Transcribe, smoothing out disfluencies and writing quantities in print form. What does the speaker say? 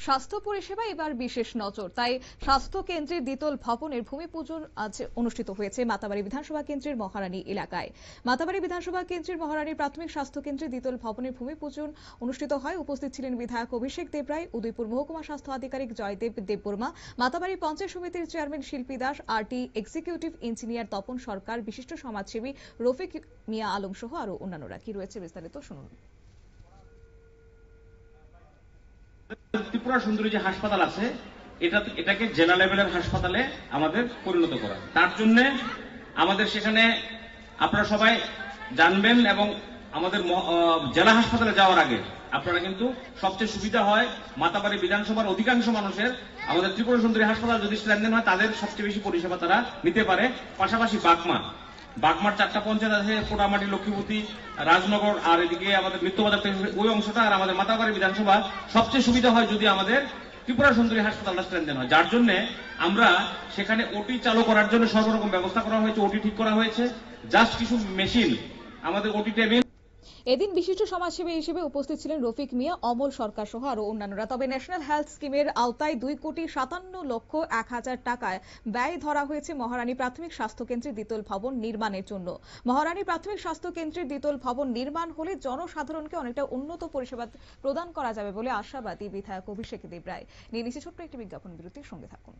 স্বাস্থ্য পরিষেবা এবার বিশেষ নজর, তাই স্বাস্থ্য কেন্দ্রের দ্বিতল ভবনের ভূমি পূজন আজ অনুষ্ঠিত হয়েছে মাতাবাড়ি বিধানসভা কেন্দ্রের মহারানী এলাকায়। মাতাবাড়ি বিধানসভা কেন্দ্রের মহারানী প্রাথমিক স্বাস্থ্য কেন্দ্রের দ্বিতল ভবনের ভূমি পূজন অনুষ্ঠিত হয়। উপস্থিত ছিলেন বিধায়ক অভিষেক দেবরায়, উদয়পুর মহকুমা স্বাস্থ্য আধিকারিক জয়দেব দেববর্মা, মাতাবাড়ি পঞ্চায়েত সমিতির chairman Shilpi Das, RT executive engineer Tapan Sarkar, বিশিষ্ট সমাজসেবী রফিক মিয়া আলম সহ আরো অন্যান্যরা। কি রয়েছে বিস্তারিত শুনুন। ত্রিপুরা সুন্দরী যে হাসপাতাল আছে এটাকে জেলা লেভেলের হাসপাতালে আমাদের পরিণত করা, তার জন্য আমাদের সেখানে আপনারা সবাই জানবেন এবং আমাদের জেলা হাসপাতালে যাওয়ার আগে আপনারা কিন্তু সবচেয়ে সুবিধা হয় মাতাবাড়ি বিধানসভার অধিকাংশ মানুষের আমাদের ত্রিপুরা সুন্দরী হাসপাতাল যদি লেনদেন হয় তাদের সবচেয়ে বেশি পরিষেবা তারা নিতে পারে। পাশাপাশি বাগমার 4টা পঞ্চায়েত আছে, পোটামাটি, লক্ষ্মীপতি, রাজনগর, আর এদিকে আমাদের মৃত্যুবাজার ওই অংশটা, আর আমাদের মাতাবাড়ি বিধানসভা সবচেয়ে সুবিধা হয় যদি আমাদের ত্রিপুরা সুন্দরী হাসপাতালটা স্ট্রেনথেন হয়, যার জন্য আমরা সেখানে ওটি চালু করার জন্য সর্বরকম ব্যবস্থা করা হয়েছে। ওটি ঠিক করা হয়েছে, জাস্ট কিছু মেশিন, আমাদের ওটি টেবিল। এদিন বিশিষ্ট সমাজসেবী হিসেবে উপস্থিত ছিলেন রফিক মিয়া, অমল সরকার সহ আরো অন্যান্যরা। তবে ন্যাশনাল হেলথ স্কিমের আওতায় 2,57,01,000 টাকায় ব্যয় ধরা হয়েছে মহারানী প্রাথমিক স্বাস্থ্য কেন্দ্রের দ্বিতল ভবন নির্মাণের জন্য। মহারানী প্রাথমিক স্বাস্থ্য কেন্দ্রের দ্বিতল ভবন নির্মাণ হলে জনসাধারণকে অনেকটা উন্নত পরিষেবা প্রদান করা যাবে বলে আশাবাদী বিধায়ক অভিষেক দেবরায়। নিয়ে নিচ্ছে ছোট্ট একটি বিজ্ঞাপন বিরতির সঙ্গে থাকুন।